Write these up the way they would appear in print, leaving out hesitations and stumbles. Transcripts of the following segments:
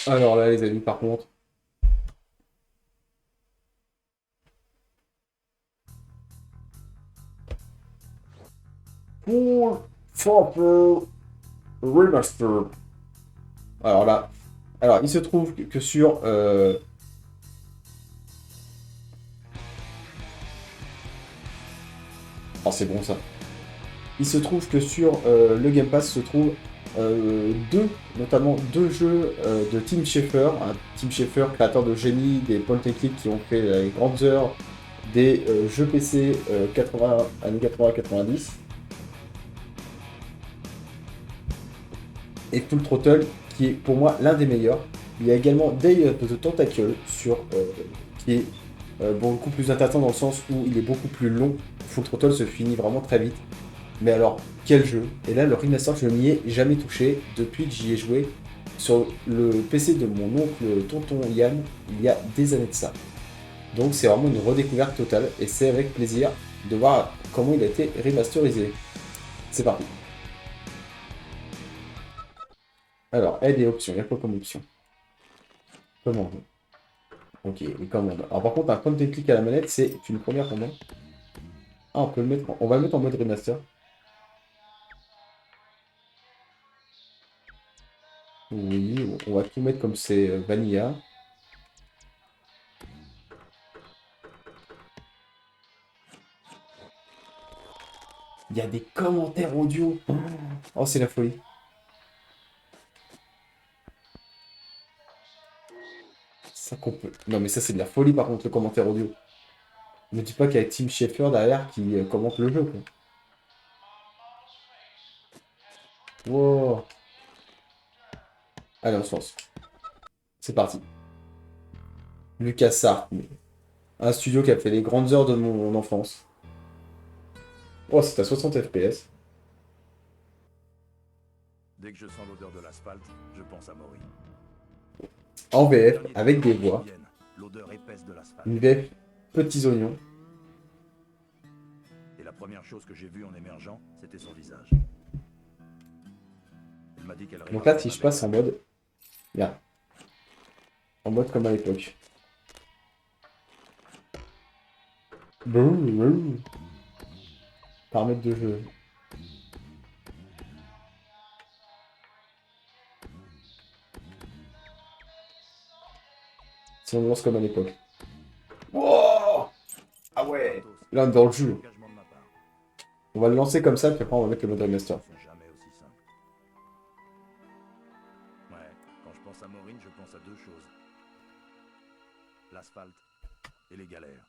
Alors là, les amis, par contre. Full Fopper Remaster. Alors là. Alors, il se trouve que sur. Oh, c'est bon ça. Il se trouve que sur le Game Pass se trouvent notamment deux jeux de Tim Schafer. Tim Schafer, créateur de génie des point and click qui ont fait les grandes heures des jeux PC 80, années 80-90. Et Full Throttle, qui est pour moi l'un des meilleurs. Il y a également Day of the Tentacle, qui est beaucoup plus intéressant dans le sens où il est beaucoup plus long. Full Throttle se finit vraiment très vite. Mais alors, quel jeu! Et là, le remaster, je n'y ai jamais touché depuis que j'y ai joué sur le PC de mon oncle tonton Yann il y a des années de ça. Donc c'est vraiment une redécouverte totale et c'est avec plaisir de voir comment il a été remasterisé. C'est parti. Alors, aide et options. Il y a quoi comme option? Commande. Ok, les commandes. Alors par contre, un point de clic à la manette, c'est une première commande. Ah, on peut le mettre, on va le mettre en mode remaster. Oui, on va tout mettre comme c'est Vanilla. Il y a des commentaires audio. Oh, c'est la folie. Ça qu'on peut. Non, mais ça, c'est de la folie par contre, le commentaire audio. Ne dis pas qu'il y a Tim Schafer derrière qui commente le jeu, quoi. Wow. Allez, on se lance. C'est parti. LucasArts, un studio qui a fait les grandes heures de mon enfance. Oh, c'est à 60 FPS. Dès que je sens l'odeur de l'asphalte, je pense à Maury. En Le VF, dernier avec des décor voix. quotidienne, l'odeur épaisse de l'asphalte. Une VF petits oignons. Et la première chose que j'ai vue en émergeant, c'était son visage. Elle m'a dit qu'elle Donc là, réparait si ma je belle passe en mode. Bien. En mode comme à l'époque. Brrr, brrr. Paramètres de jeu. Si on lance comme à l'époque. Wow. Ah ouais. Santos, Là, on est dans le c'est un jeu. engagement de ma part. On va le lancer comme ça, puis après on va mettre le mode Les remaster. choses sont jamais aussi simples. Ouais, quand je pense à Maureen, je pense à deux choses. L'asphalte et les galères.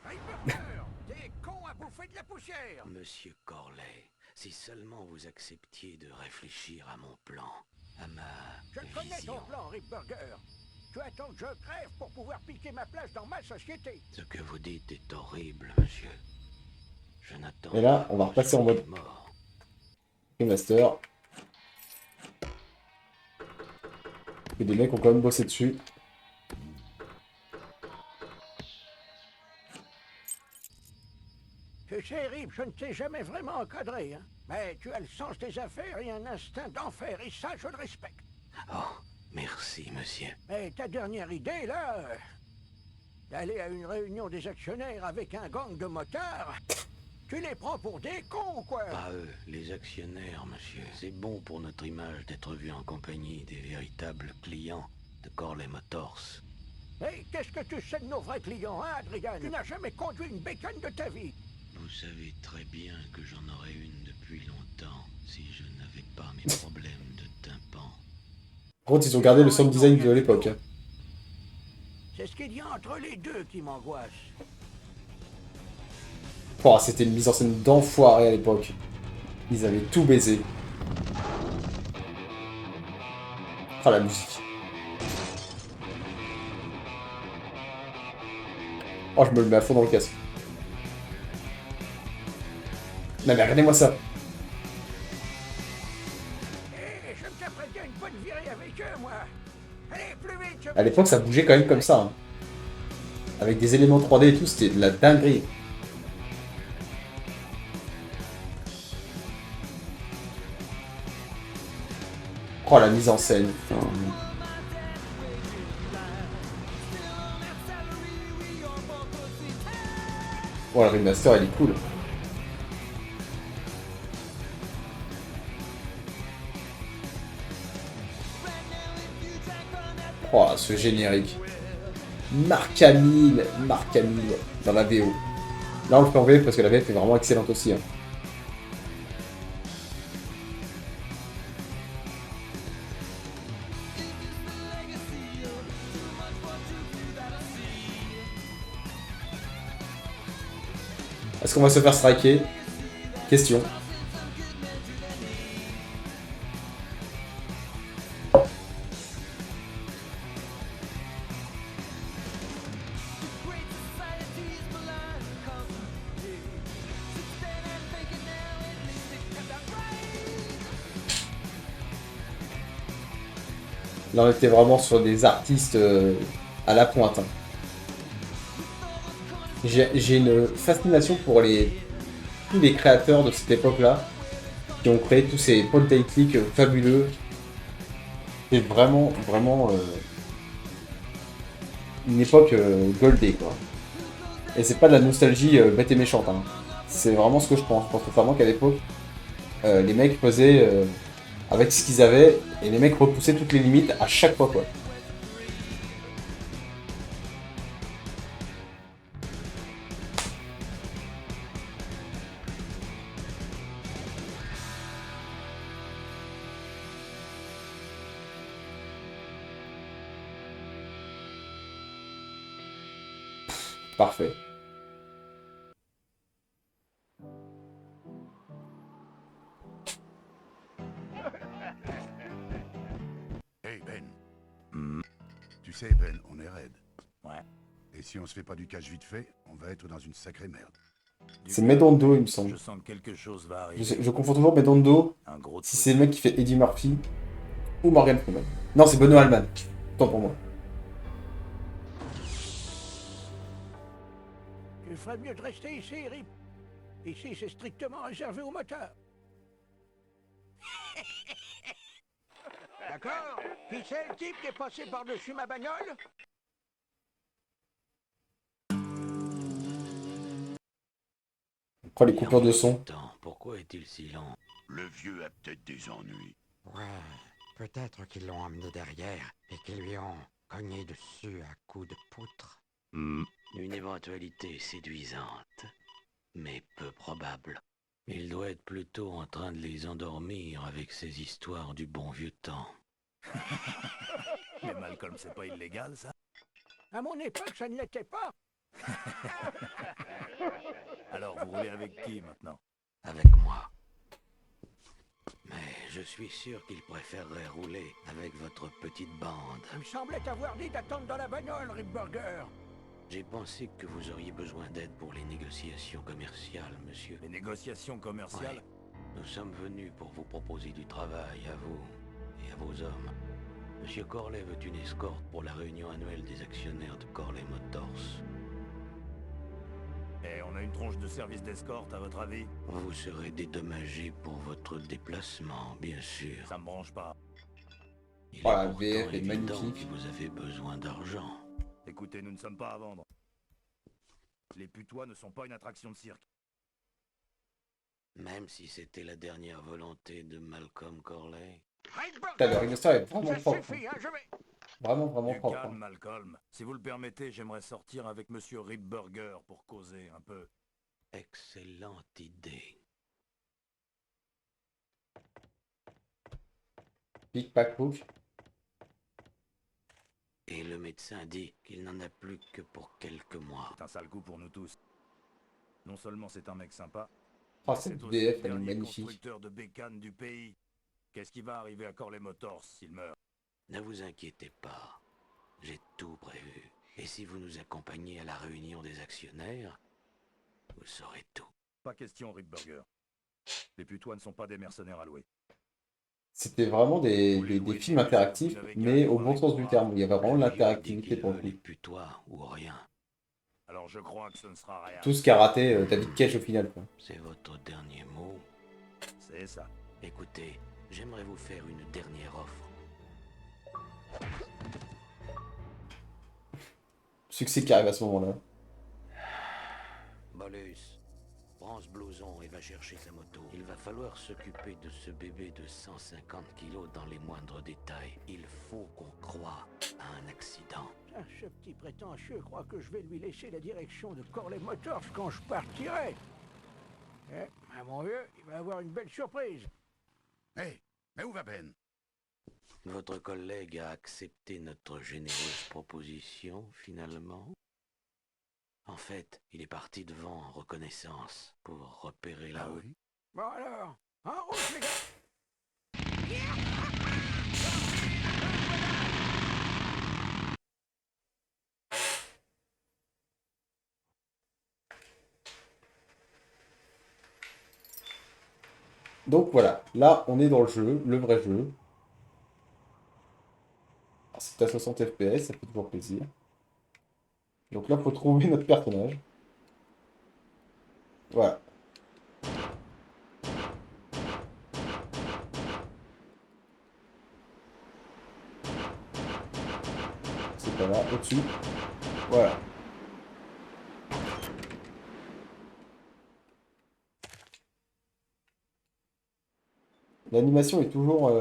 Hey Burger, t'es con à bouffer de la poussière. Monsieur Corley, si seulement vous acceptiez de réfléchir à mon plan, à ma Je connais vision. ton plan, Rip Burger. Tu attends que je crève pour pouvoir piquer ma place dans ma société. Ce que vous dites est horrible, monsieur. Je n'attends Et là, pas on va que repasser en vous soyez mode mort. remaster. Et des mecs ont quand même bossé dessus. Tu sais, Rip, je ne t'ai jamais vraiment encadré, hein. Mais tu as le sens des affaires et un instinct d'enfer, et ça, je le respecte. Oh, merci, monsieur. Mais ta dernière idée, là, d'aller à une réunion des actionnaires avec un gang de motards, tu les prends pour des cons, quoi. Pas eux, les actionnaires, monsieur. C'est bon pour notre image d'être vu en compagnie des véritables clients de Corley Motors. Hey, qu'est-ce que tu sais de nos vrais clients, hein, Adrian? Tu n'as jamais conduit une bécane de ta vie. Vous savez très bien que j'en aurais une depuis longtemps si je n'avais pas mes problèmes de tympan. Par contre, ils ont gardé le sound design de l'époque. Hein. C'est ce qu'il y a entre les deux qui m'angoisse. Oh, c'était une mise en scène d'enfoiré à l'époque. Ils avaient tout baisé. Ah, la musique. Oh, je me le mets à fond dans le casque. Non, mais regardez-moi ça. Hé, je me taperais bien une bonne virée avec eux, moi. Allez, plus vite, À l'époque, ça bougeait quand même comme ça. Hein. Avec des éléments 3D et tout, c'était de la dinguerie. Oh, la mise en scène, putain. Oh, le remaster, il est cool. Oh, ce générique. Marc Hamill dans la VO. Là, on le fait en VF parce que la VF est vraiment excellente aussi. Hein. Est-ce qu'on va se faire striker? Question. Là, on était vraiment sur des artistes à la pointe. Hein. J'ai une fascination pour tous les créateurs de cette époque-là qui ont créé tous ces point and click fabuleux. C'est vraiment une époque goldée, quoi. Et c'est pas de la nostalgie bête et méchante. Hein. C'est vraiment ce que je pense. Je pense sincèrement qu'à l'époque, les mecs faisaient avec ce qu'ils avaient et les mecs repoussaient toutes les limites à chaque fois, quoi. Parfait. Hey Ben, Hmm. tu sais Ben, on est raide. Ouais. Et si on se fait pas du cash vite fait, on va être dans une sacrée merde. C'est Medondo, il me semble. Je sens que quelque chose va arriver. Je confonds toujours Medondo Un gros si truc. c'est le mec qui fait Eddie Murphy ou Morgan Freeman. Non, c'est Benoît Alban. Tant pour moi. Tu ferais mieux de rester ici, Rip. Ici, c'est strictement réservé aux moteurs. D'accord? Qui c'est le type qui est passé par-dessus ma bagnole? Après les coupures de son. Pourquoi est-il si lent? Le vieux a peut-être des ennuis. Ouais, peut-être qu'ils l'ont emmené derrière et qu'ils lui ont cogné dessus à coups de poutre. Hmm. Une éventualité séduisante, mais peu probable. Il doit être plutôt en train de les endormir avec ses histoires du bon vieux temps. Mais Malcolm, c'est pas illégal, ça? À mon époque, ça ne l'était pas. Alors, vous roulez avec qui, maintenant? Avec moi. Mais je suis sûr qu'il préférerait rouler avec votre petite bande. Il me semblait t'avoir dit d'attendre dans la bagnole, Rip Burger. J'ai pensé que vous auriez besoin d'aide pour les négociations commerciales, monsieur. Les négociations commerciales? Ouais. Nous sommes venus pour vous proposer du travail à vous et à vos hommes. Monsieur Corley veut une escorte pour la réunion annuelle des actionnaires de Corley Motors. Et on a une tronche de service d'escorte, à votre avis? Vous serez dédommagé pour votre déplacement, bien sûr. Ça me branche pas. Il Oh, la pourtant VF est évident magnifique. que vous avez besoin d'argent. Écoutez, nous ne sommes pas à vendre. Les putois ne sont pas une attraction de cirque. Même si c'était la dernière volonté de Malcolm Corley. Rip Putain, le Burger, remaster est vraiment ça propre. suffit, hein, je vais... Vraiment Du propre. calme, Hein. Malcolm. Si vous le permettez, j'aimerais sortir avec Monsieur Rip Burger pour causer un peu. Excellente idée. Pick pack book. Et le médecin dit qu'il n'en a plus que pour quelques mois. C'est un sale coup pour nous tous. Non seulement c'est un mec sympa, Oh, c'est cette aussi le VF, elle est dernier magnifique. constructeur de bécanes du pays. Qu'est-ce qui va arriver à Corley Motors s'il meurt? Ne vous inquiétez pas. J'ai tout prévu. Et si vous nous accompagnez à la réunion des actionnaires, vous saurez tout. Pas question, Rip Burger. Les putois ne sont pas des mercenaires à louer. C'était vraiment des films interactifs, mais au bon sens du terme. Il y avait vraiment de l'interactivité pour le Les coup. putois ou rien. Alors je crois que ce ne sera rien. Tout ce qu'a raté David Cage au final, quoi. C'est votre dernier mot. C'est ça. Écoutez, j'aimerais vous faire une dernière offre. Succès qui arrive à ce moment-là. Bolus, prends ce blouson et va chercher sa moto. Il va falloir s'occuper de ce bébé de 150 kilos dans les moindres détails. Il faut qu'on croie à un accident. Ah, ce petit prétentieux croit que je vais lui laisser la direction de Corley Motors quand je partirai. Eh, mon vieux, il va avoir une belle surprise. Hé, mais où va Ben? Votre collègue a accepté notre généreuse proposition, finalement. En fait, il est parti devant en reconnaissance pour repérer la route. oui? Bon alors, en route les gars. Donc voilà, là on est dans le jeu, le vrai jeu. Alors, c'est à 60 FPS, ça fait toujours plaisir. Donc là, faut trouver notre personnage. Voilà. C'est pas là, au-dessus. Voilà. L'animation est toujours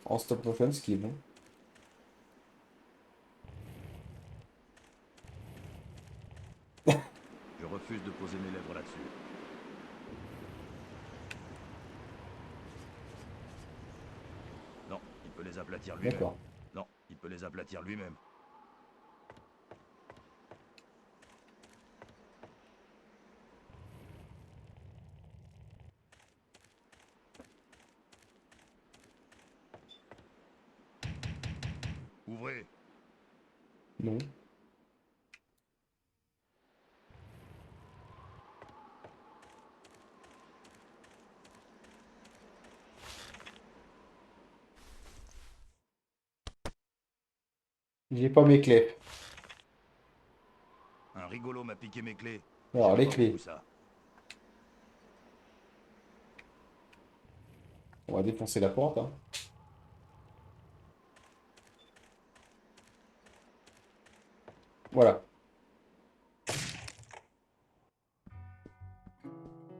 en stop motion, ce qui est bon. Je refuse de poser mes lèvres là-dessus. Non, il peut les aplatir lui-même. D'accord. Non, il peut les aplatir lui-même. Ouvrez. Non. J'ai pas mes clés. Un rigolo m'a piqué mes clés. Alors, J'aime les pas clés. beaucoup ça. On va défoncer la porte, hein. Voilà.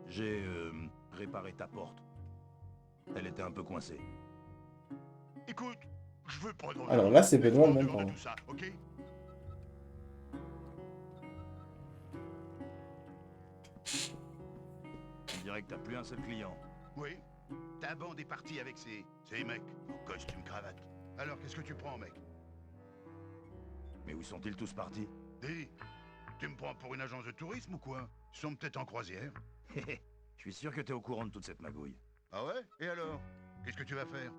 J'ai réparé ta porte. Elle était un peu coincée. Écoute, je veux pas de Alors là, c'est Benoît, le même temps. temps. Tout ça, ok? On dirait que t'as plus un seul client. Oui. Ta bande est partie avec ces mecs en costume cravate. Alors, qu'est-ce que tu prends, mec? Mais où sont-ils tous partis? Dis, tu me prends pour une agence de tourisme ou quoi? Ils sont peut-être en croisière. Je suis sûr que t'es au courant de toute cette magouille. Ah ouais? Et alors? Qu'est-ce que tu vas faire?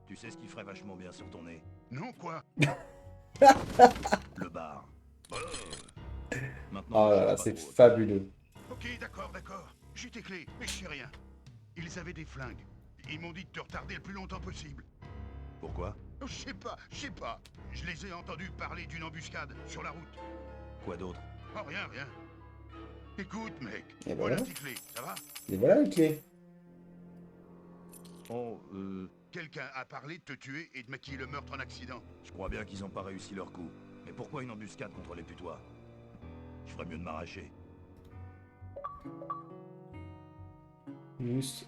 Tu sais ce qui ferait vachement bien sur ton nez? Non, quoi? Le bar. Oh. Maintenant, Oh ne là là, cherche pas c'est trop. fabuleux. Ok, d'accord. J'ai tes clés, mais je sais rien. Ils avaient des flingues. Ils m'ont dit de te retarder le plus longtemps possible. Pourquoi? Je sais pas. Je les ai entendus parler d'une embuscade sur la route. Quoi d'autre? Oh, rien. Écoute, mec, Et voilà voilà. tes clés, ça va? Et voilà les clés. Oh, Quelqu'un a parlé de te tuer et de maquiller le meurtre en accident. je crois bien qu'ils ont pas réussi leur coup. Mais pourquoi une embuscade contre les putois? Je ferais mieux de m'arracher. Juste.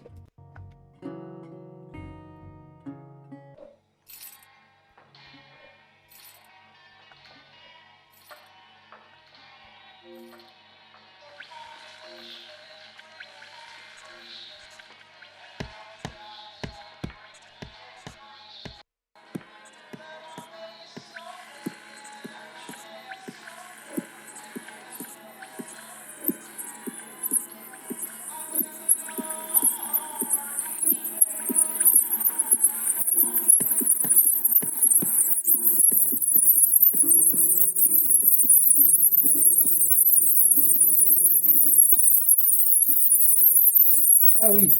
Ah oui.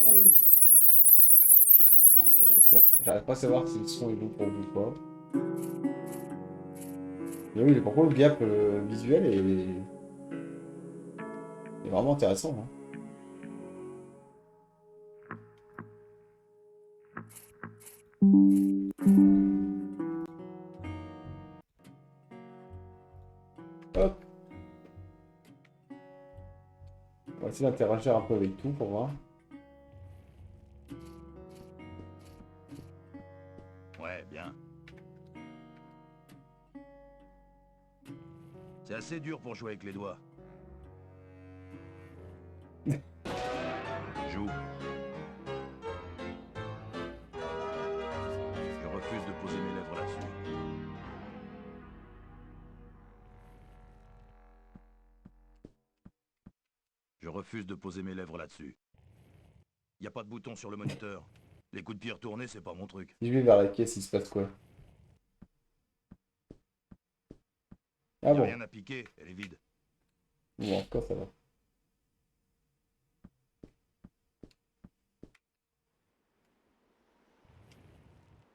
Ah oui. Bon, j'arrive pas à savoir si le son est bon pour vous ou pas. Mais oui, par contre, le gap visuel est vraiment intéressant, hein. Hop. On va essayer d'interagir un peu avec tout pour voir. Ouais, bien. C'est assez dur pour jouer avec les doigts. Joue. Je refuse de poser mes lèvres là-dessus. Je refuse de poser mes lèvres là-dessus. Y a pas de bouton sur le moniteur. Les coups de pied retournés, c'est pas mon truc. Si je vais vers la caisse, il se passe quoi? Ah Y a bon. rien à piquer, elle est vide. Bon, encore ça va.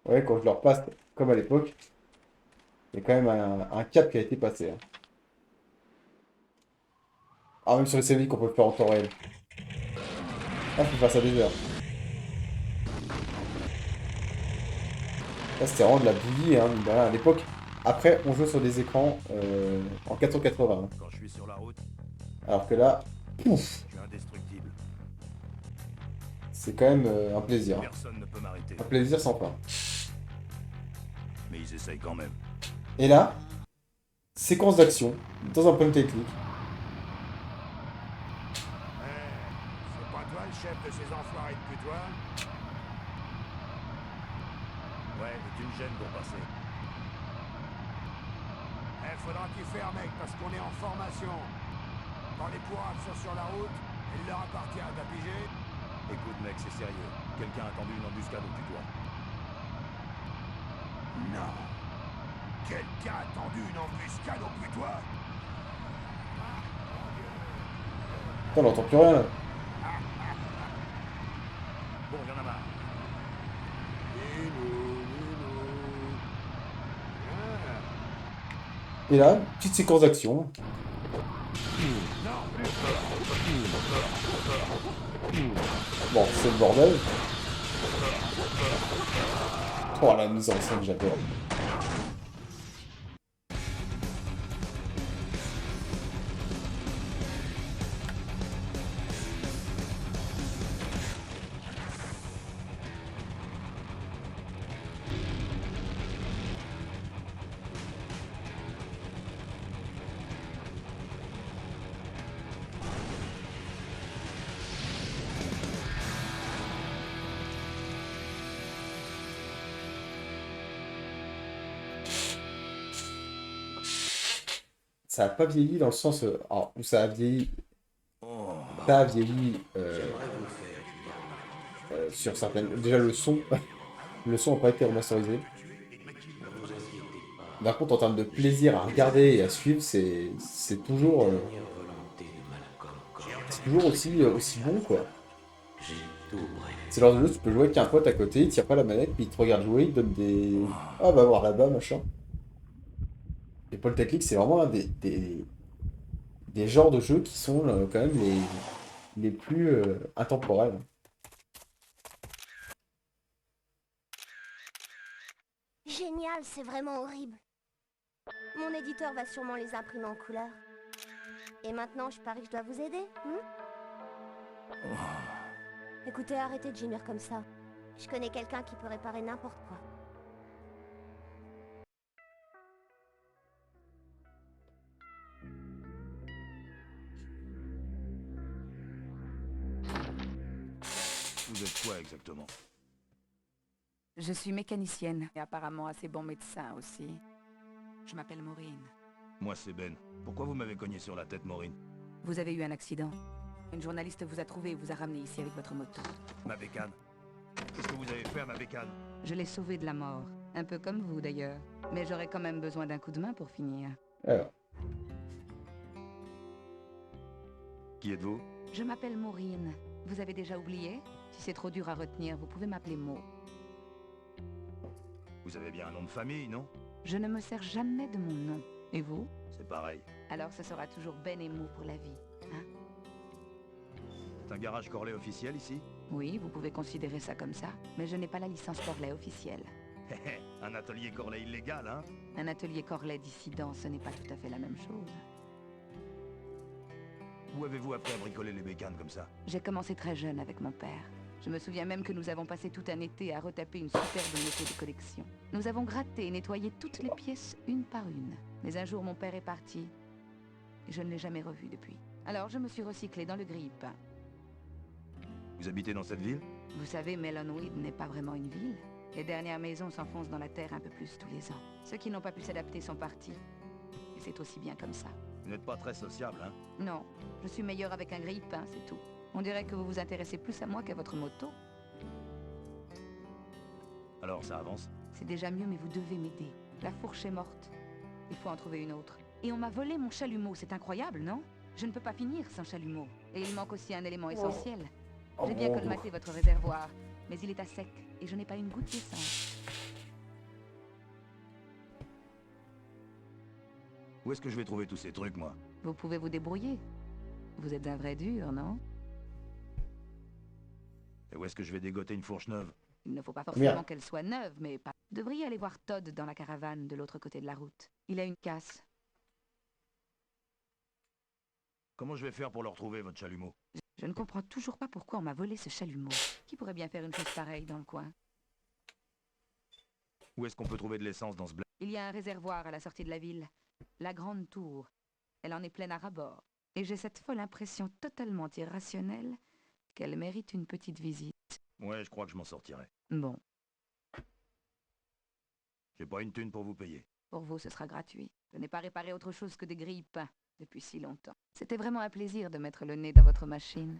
Ouais, quand je leur passe, comme à l'époque, il y a quand même un cap qui a été passé, hein. Ah, même sur les séries qu'on peut faire en temps réel. Ah, je peux faire ça des heures. Là, c'était vraiment de la bouillie, hein, mine de rien, à l'époque. Après, on joue sur des écrans en 480, hein. Quand je suis sur la route, Alors que là, pouf, je suis indestructible. c'est quand même un plaisir, hein. Personne ne peut m'arrêter. Un plaisir sans fin. Mais ils essayent quand même. Et là, séquence d'action, dans un point technique. C'est pas toi le chef de ces enfoirés de putois? Ouais, mais tu me gênes pour passer. Faudra qu'il ferme, mec, parce qu'on est en formation. Quand les pourraves sont sur la route, il leur appartient, t'as pigé? Écoute mec, c'est sérieux. Quelqu'un a tendu une embuscade au putois. Non. Quelqu'un a tendu une embuscade au putois? Putain, on n'entend plus rien là. Bon, y'en a marre. Et là, petite séquence d'action. Bon, c'est le bordel. Oh, la mise en scène, j'adore. Ça a pas vieilli dans le sens où ça a vieilli. Ça a vieilli sur certaines. Déjà le son, le son n'a pas été remasterisé. Par contre, en termes de plaisir à regarder et à suivre, c'est toujours aussi bon quoi. C'est le genre de jeu, tu peux jouer avec un pote à côté, il tire pas la manette, puis il te regarde jouer, il donne des. Ah, va voir là-bas, machin. Et Polytechnique, c'est vraiment un des genres de jeux qui sont quand même les plus intemporels. Génial, c'est vraiment horrible. Mon éditeur va sûrement les imprimer en couleur. Et maintenant, je parie que je dois vous aider, Écoutez, arrêtez de gémir comme ça. Je connais quelqu'un qui peut réparer n'importe quoi. Vous êtes quoi exactement? Je suis mécanicienne et apparemment assez bon médecin aussi. Je m'appelle Maureen. Moi c'est Ben. Pourquoi vous m'avez cogné sur la tête, Maureen? Vous avez eu un accident. Une journaliste vous a trouvé et vous a ramené ici avec votre moto. Ma bécane. Qu'est-ce que vous avez fait à ma bécane? Je l'ai sauvée de la mort. Un peu comme vous d'ailleurs. Mais j'aurais quand même besoin d'un coup de main pour finir. Alors, Qui êtes-vous? Je m'appelle Maureen. Vous avez déjà oublié? Si c'est trop dur à retenir, vous pouvez m'appeler Mo. Vous avez bien un nom de famille, non? Je ne me sers jamais de mon nom. Et vous? C'est pareil. Alors ce sera toujours Ben et Mo pour la vie, hein? C'est un garage Corley officiel ici? Oui, vous pouvez considérer ça comme ça, mais je n'ai pas la licence Corley officielle. Un atelier Corley illégal, hein? Un atelier Corley dissident, ce n'est pas tout à fait la même chose. Où avez-vous appris à bricoler les bécanes comme ça? J'ai commencé très jeune avec mon père. Je me souviens même que nous avons passé tout un été à retaper une superbe moto de collection. Nous avons gratté et nettoyé toutes les pièces une par une. Mais un jour, mon père est parti. Et je ne l'ai jamais revu depuis. Alors, je me suis recyclée dans le grille-pain. Vous habitez dans cette ville? Vous savez, Melonweed n'est pas vraiment une ville. Les dernières maisons s'enfoncent dans la terre un peu plus tous les ans. Ceux qui n'ont pas pu s'adapter sont partis. Et c'est aussi bien comme ça. Vous n'êtes pas très sociable, hein? Non, je suis meilleure avec un grille-pain, c'est tout. On dirait que vous vous intéressez plus à moi qu'à votre moto. Alors, ça avance? C'est déjà mieux, mais vous devez m'aider. La fourche est morte. Il faut en trouver une autre. Et on m'a volé mon chalumeau, c'est incroyable, non? Je ne peux pas finir sans chalumeau. Et il manque aussi un élément essentiel. Oh, J'ai bien bon, colmaté votre réservoir, mais il est à sec, et je n'ai pas une goutte d'essence. Où est-ce que je vais trouver tous ces trucs, moi? Vous pouvez vous débrouiller. Vous êtes un vrai dur, non? Et où est-ce que je vais dégoter une fourche neuve? Il ne faut pas forcément Bien. qu'elle soit neuve, mais pas... Vous devriez aller voir Todd dans la caravane de l'autre côté de la route. Il a une casse. Comment je vais faire pour le retrouver, votre chalumeau? Je ne comprends toujours pas pourquoi on m'a volé ce chalumeau. Qui pourrait bien faire une chose pareille dans le coin? Où est-ce qu'on peut trouver de l'essence dans ce bled? Il y a un réservoir à la sortie de la ville. La Grande Tour. Elle en est pleine à ras-bord. Et j'ai cette folle impression totalement irrationnelle qu'elle mérite une petite visite. Ouais, je crois que je m'en sortirai. Bon, J'ai pas une thune pour vous payer. pour vous, ce sera gratuit. Je n'ai pas réparé autre chose que des grille-pains depuis si longtemps. C'était vraiment un plaisir de mettre le nez dans votre machine.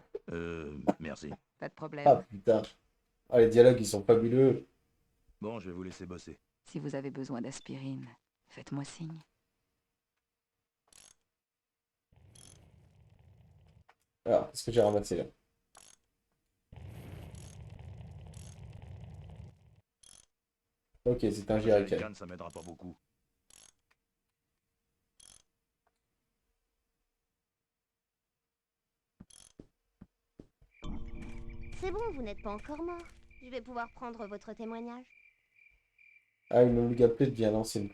Merci. Pas de problème. Ah putain. Ah, les dialogues, ils sont fabuleux. Bon, je vais vous laisser bosser. Si vous avez besoin d'aspirine, faites-moi signe. Alors, qu'est-ce que j'ai ramassé là? Ok, c'est un Les jerrycan. cannes, ça m'aidera pas beaucoup. C'est bon, vous n'êtes pas encore mort. Je vais pouvoir prendre votre témoignage. Ah, une Omega Plate devient l'ancienne.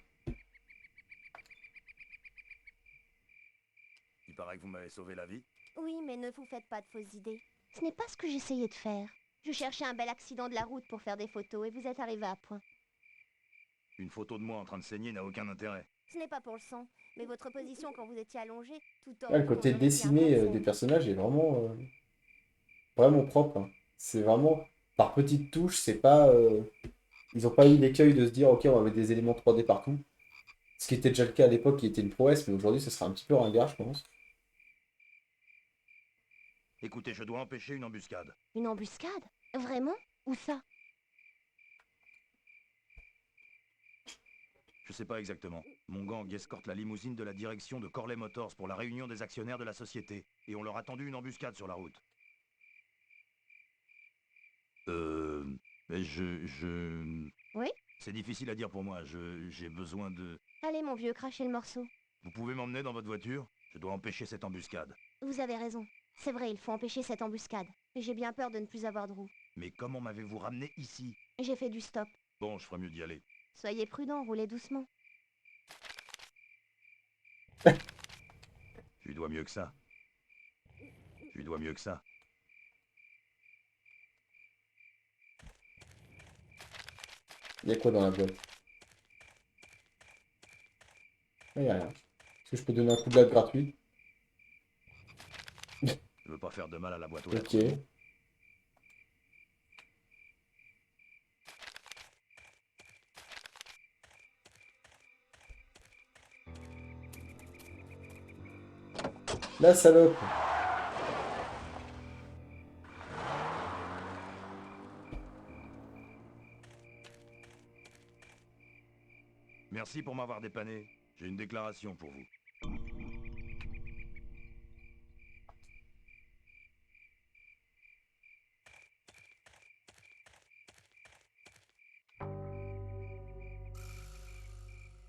Il paraît que vous m'avez sauvé la vie. Oui, mais ne vous faites pas de fausses idées. Ce n'est pas ce que j'essayais de faire. Je cherchais un bel accident de la route pour faire des photos et vous êtes arrivé à point. Une photo de moi en train de saigner n'a aucun intérêt. Ce n'est pas pour le sang, mais votre position quand vous étiez allongé, tout Ah, le côté dessiné des personnages est vraiment, vraiment propre, hein. C'est vraiment par petites touches, c'est pas. Ils ont pas eu l'écueil de se dire ok, on va mettre des éléments 3D partout. Ce qui était déjà le cas à l'époque, qui était une prouesse, mais aujourd'hui, ce sera un petit peu ringard, je pense. Écoutez, je dois empêcher une embuscade. Une embuscade? Vraiment? Où ça? Je sais pas exactement. Mon gang escorte la limousine de la direction de Corley Motors pour la réunion des actionnaires de la société. Et on leur a tendu une embuscade sur la route. Mais Oui? C'est difficile à dire pour moi. J'ai besoin de... Allez, mon vieux, crachez le morceau. Vous pouvez m'emmener dans votre voiture? Je dois empêcher cette embuscade. Vous avez raison. C'est vrai, il faut empêcher cette embuscade. Et j'ai bien peur de ne plus avoir de roue. Mais comment m'avez-vous ramené ici? J'ai fait du stop. Bon, je ferais mieux d'y aller. Soyez prudent, roulez doucement. Je lui dois mieux que ça. Je lui dois mieux que ça. Il y a quoi dans la boîte? Ah, y a rien. Est-ce que je peux donner un coup de latte gratuit? Je veux pas faire de mal à la boîte aux lettres. Ok. La salope! Merci pour m'avoir dépanné. J'ai une déclaration pour vous.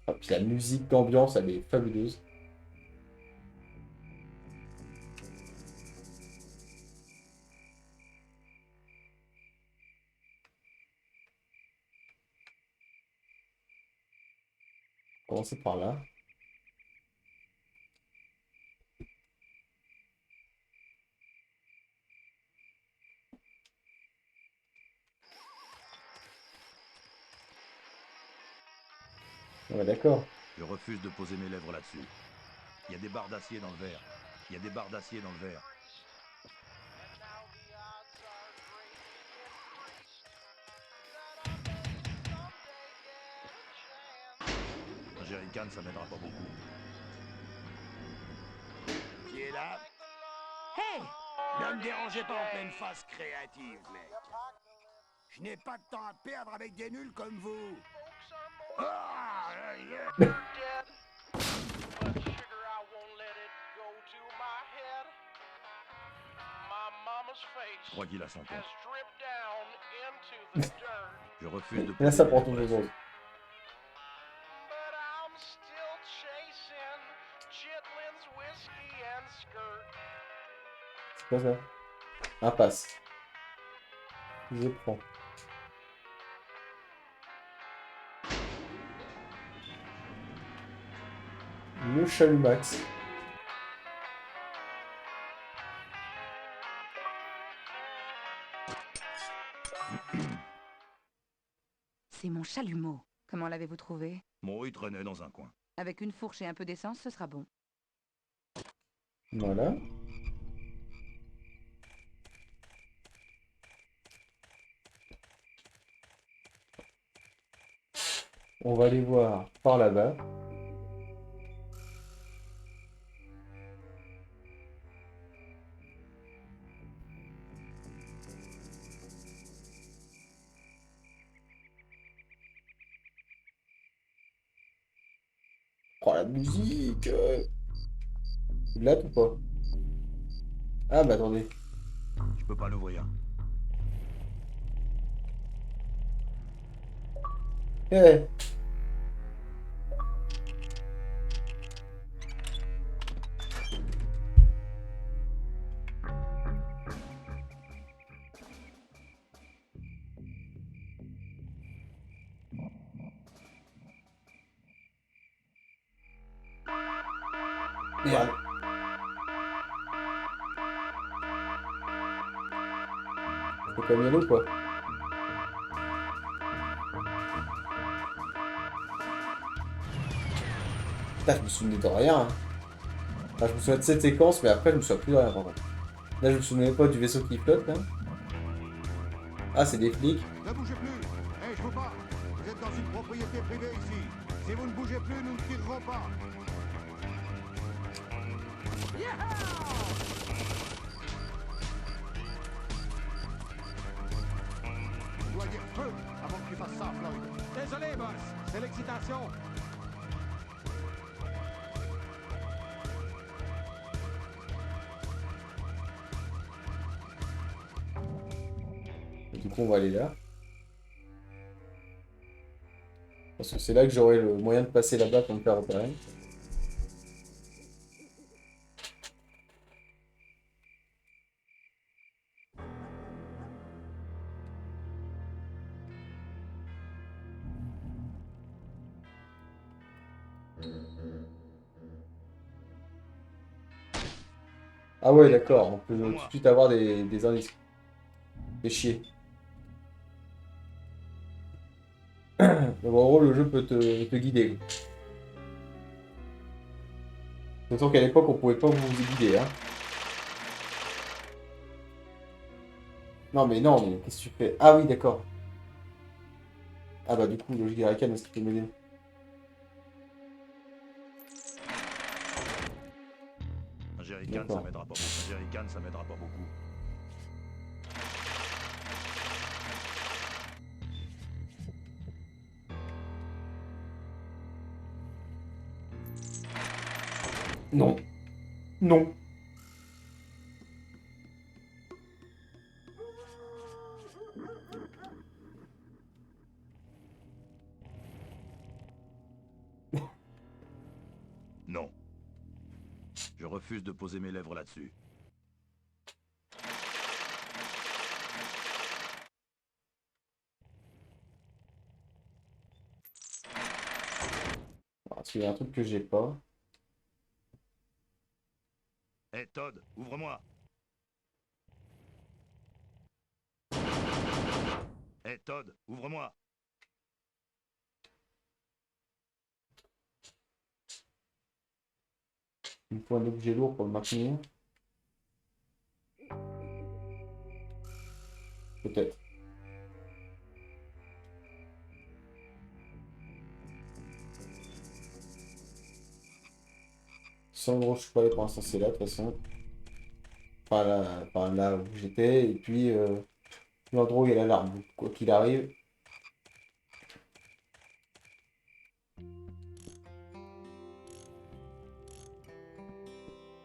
Ah, puis la musique d'ambiance, elle est fabuleuse. Commencer par là. Ouais, d'accord. Je refuse de poser mes lèvres là-dessus. Il y a des barres d'acier dans le verre. Il y a des barres d'acier dans le verre. Un jerrycan, ça m'aidera pas beaucoup. Qui est là? Hey! Ne me dérangez pas en pleine phase créative, mec. Je n'ai pas de temps à perdre avec des nuls comme vous. Ah, yeah. Je crois qu'il a son temps. Je refuse de Et là, poser ça mes prend lèvres tout le là-dessus. monde. C'est quoi ça? Impasse. Je prends. Le chalumax. C'est mon chalumeau. Comment l'avez-vous trouvé? Mon il traînait dans un coin. Avec une fourche et un peu d'essence, ce sera bon. Voilà. On va aller voir par là-bas. Oh la musique C'est de là ou pas? Ah bah attendez. Je peux pas l'ouvrir. Eh Merde. Faut quand même y aller ou quoi? Putain, je me souvenais de rien. Hein. Enfin, je me souviens de cette séquence, mais après, je me souviens plus de rien, par contre. Là, je me souvenais pas du vaisseau qui flotte, là. Ah, c'est des flics. Ne bougez plus. Eh, je veux pas. Vous êtes dans une propriété privée ici. Si vous ne bougez plus, nous ne tirerons pas. Je dois dire feu avant que tu fasses ça, Floyd. Désolé, boss. C'est l'excitation. Et du coup, on va aller là. Parce que c'est là que j'aurai le moyen de passer là-bas pour me faire repérer. Ah ouais, d'accord, on peut tout de suite avoir des indices. Fais chier. Donc en gros, le jeu peut te guider. D'autant qu'à l'époque, on pouvait pas vous guider. Hein. Non, mais qu'est-ce que tu fais? Ah oui, d'accord. Ah bah du coup, le Jerrycan, est-ce qu'il peut m'aider? Un jerrycan, D'accord. ça m'aidera pas beaucoup. Un jerrycan, ça m'aidera pas beaucoup. Non. Non. Non. Je refuse de poser mes lèvres là-dessus. Parce qu'il y a un truc que j'ai pas. Hé, Todd, ouvre-moi. Hé, Todd, ouvre-moi. Il me faut un objet lourd pour le maintenir. Peut-être. Sans gros, je suis pas allé pour l'instant, c'est là, de toute façon. Enfin, là où j'étais. Et puis, l'endroit où il y a l'alarme. Donc, quoi qu'il arrive.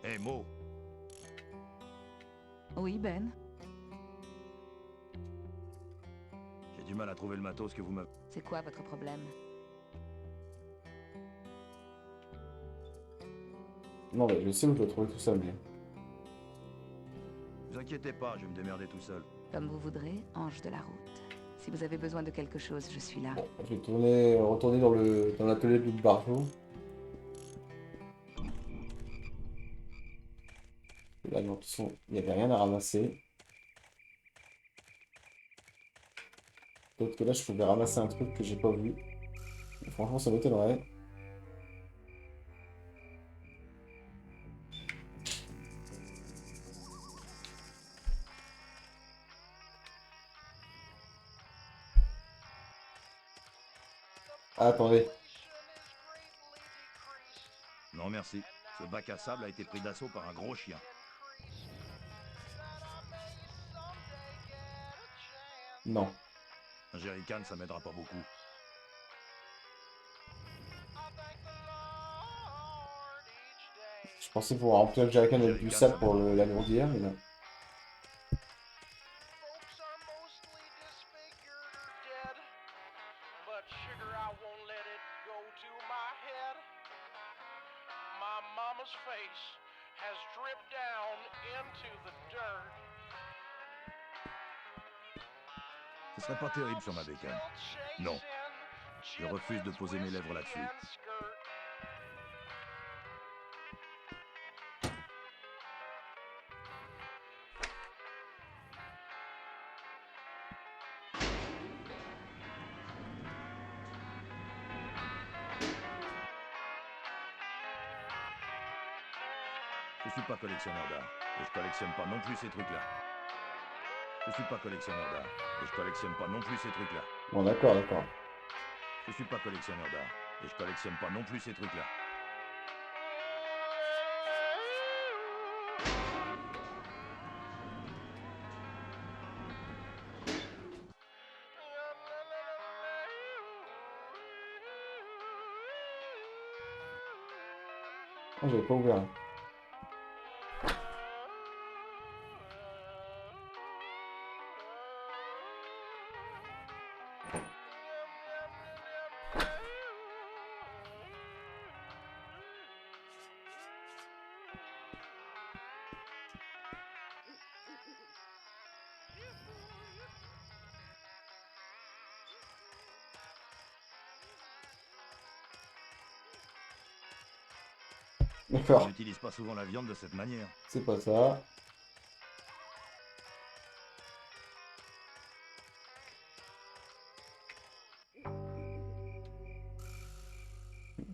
Hé, Mo, Oui, Ben. j'ai du mal à trouver le matos que vous m'avez... C'est quoi votre problème? Non, mais je sais où je dois trouver tout ça, mais. Vous inquiétez pas, je vais me démerder tout seul. Comme vous voudrez, ange de la route. Si vous avez besoin de quelque chose, je suis là. Je vais retourner dans l'atelier de Luc Barjot. Et là, non, de toute façon, il n'y avait rien à ramasser. D'autre que là, je pouvais ramasser un truc que j'ai pas vu. Mais franchement, ça m'étonnerait. Ah, attendez. Non, merci. Ce bac à sable a été pris d'assaut par un gros chien. Non. Un jerrycan, ça m'aidera pas beaucoup. Je pensais pouvoir remplir le jerrycan avec du sable pour l'alourdir, mais non. Ce serait pas terrible sur ma bécane. Non. Je refuse de poser mes lèvres là-dessus. Je suis pas collectionneur d'art. Et je collectionne pas non plus ces trucs-là. Je suis pas collectionneur d'art. Et je collectionne pas non plus ces trucs-là. Bon, d'accord, d'accord. Je suis pas collectionneur d'art. Et je collectionne pas non plus ces trucs-là. Ah, j'avais pas ouvert. On D'accord. n'utilise pas souvent la viande de cette manière. C'est pas ça.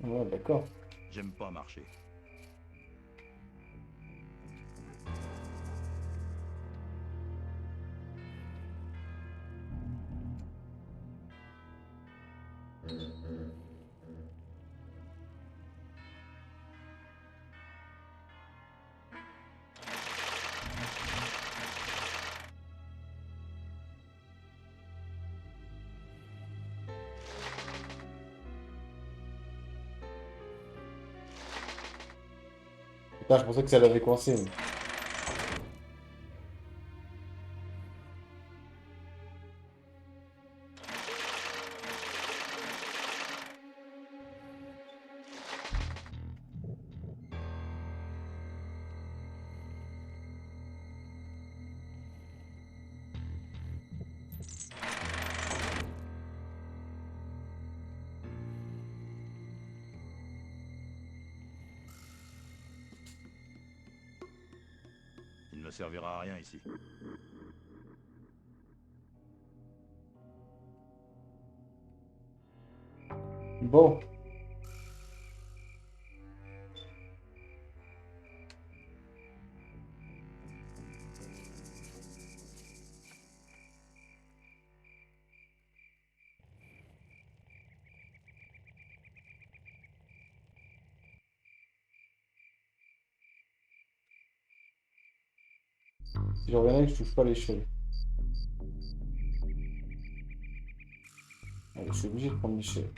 Ouais, d'accord. J'aime pas marcher. Putain, je pensais que ça l'avait coincé. ne servira à rien ici. Bon. Si je reviens que je touche pas l'échelle. Allez, je suis obligé de prendre l'échelle.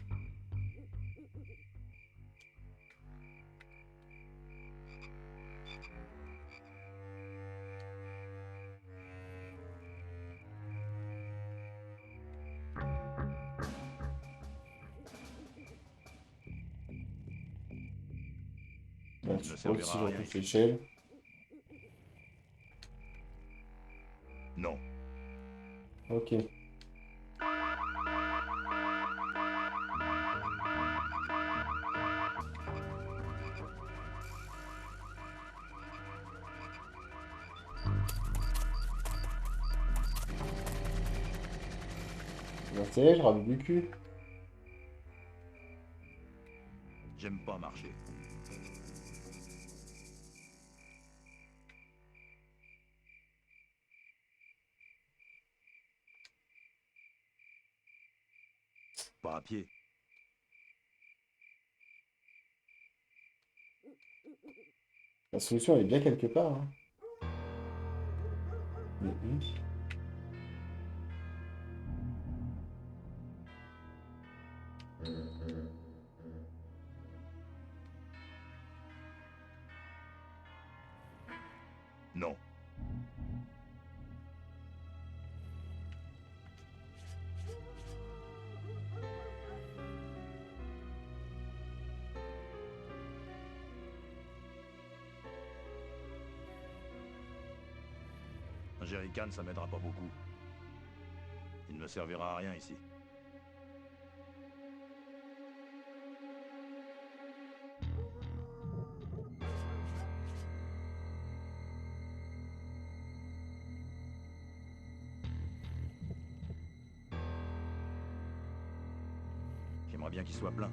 Là, Il je ne suppose que si je servira à rien retouche ici. l'échelle. Non. Ok. Bah, ça y est, je rate du cul. J'aime pas marcher. Pas à pied. La solution, elle est bien quelque part. Hein. Mais où? Non. Un jerrycan, ça m'aidera pas beaucoup. Il ne servira à rien ici. J'aimerais bien qu'il soit plein.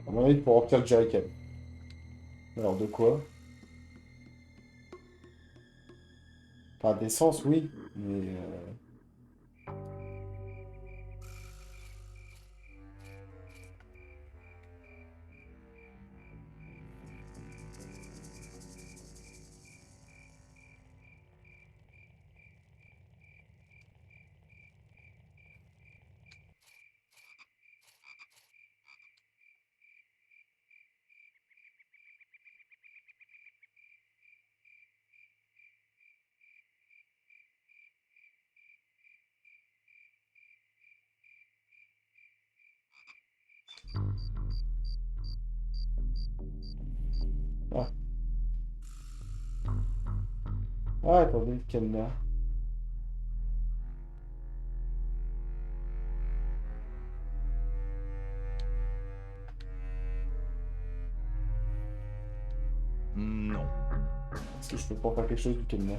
À mon avis, pour remplir le jerrycan. Alors, de quoi? Enfin, d'essence, oui. Mais... Ah. Ah, attendez, le cadenas. Non. Est-ce que je peux pas faire quelque chose du cadenas?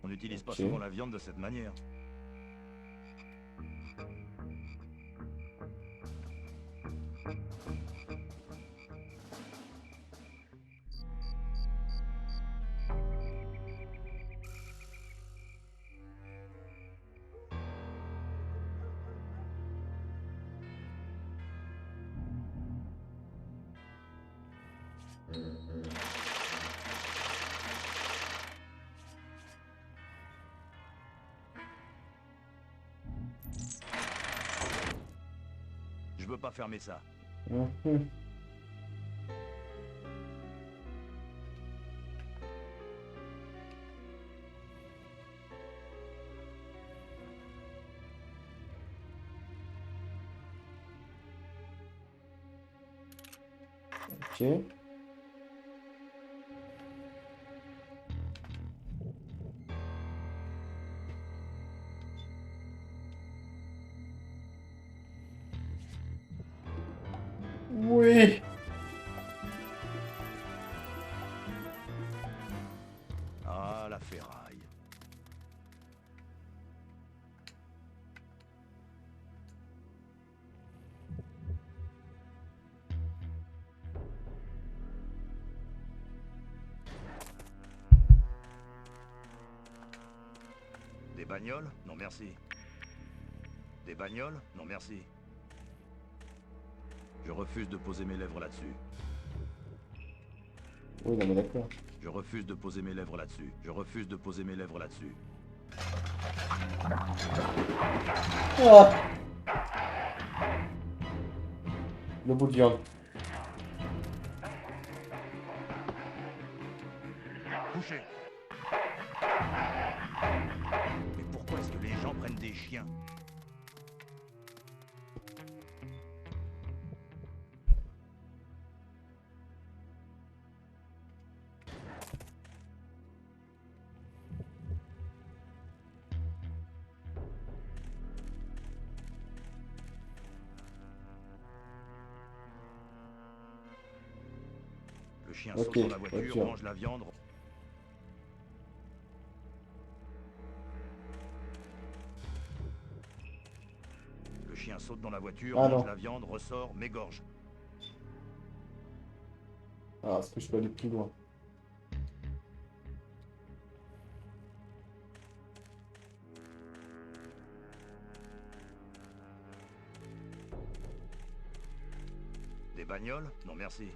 On n'utilise pas Ok. souvent la viande de cette manière. Je veux pas fermer ça. Mhm. Ok. la ferraille. Des bagnoles? Non merci. Des bagnoles? Non merci. Je refuse de poser mes lèvres là-dessus. Oui, non mais d'accord. Je refuse de poser mes lèvres là-dessus. Je refuse de poser mes lèvres là-dessus. Ah, le bout de viande. Couchez. Mais pourquoi est-ce que les gens prennent des chiens? Le chien Ok, saute dans la voiture, voiture. mange la viande. Le chien saute dans la voiture, Ah, mange non. la viande, ressort, m'égorge. Ah, est-ce que je peux aller plus loin? Des bagnoles? Non merci.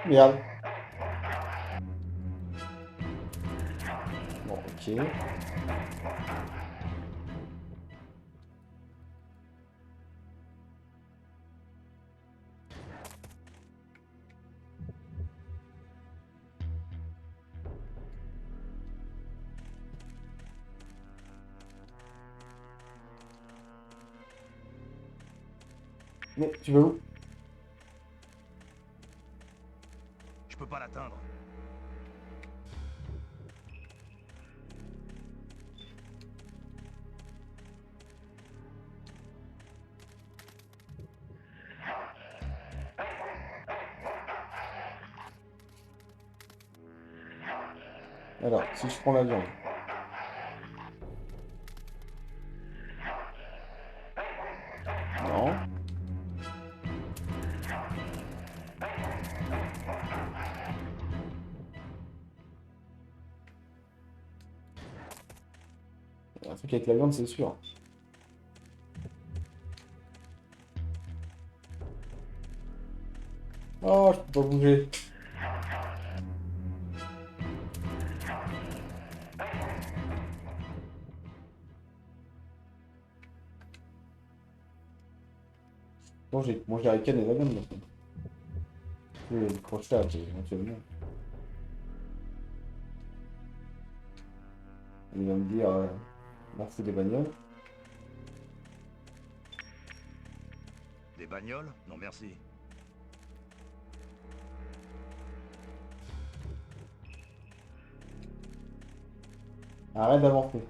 Merde. Bon, ok. Mais tu vas où? Je peux pas l'atteindre. Alors, si je prends la viande. Non. Un truc avec la viande, c'est sûr. Oh, je peux pas bouger. Bon, j'ai mangé la canne et la viande maintenant. Je vais le crochet éventuellement. Il va me dire, merci des bagnoles. Des bagnoles? Non merci. Arrête d'avancer.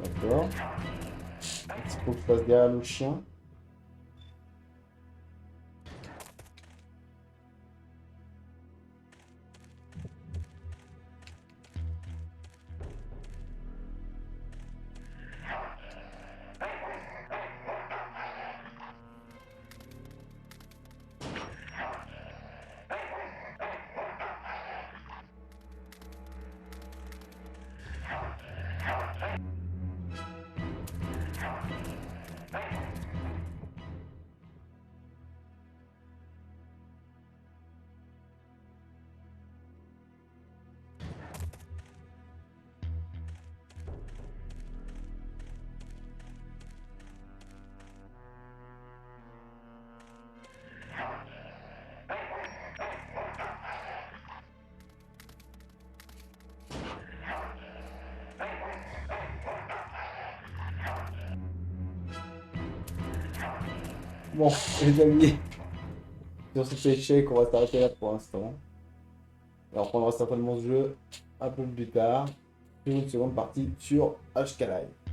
D'accord. Il faut que je passe derrière le chien. Bon, les amis, sur cet échec, on va s'arrêter là pour l'instant. Et on reprendra certainement ce jeu un peu plus tard. Sur une seconde partie sur HK Live.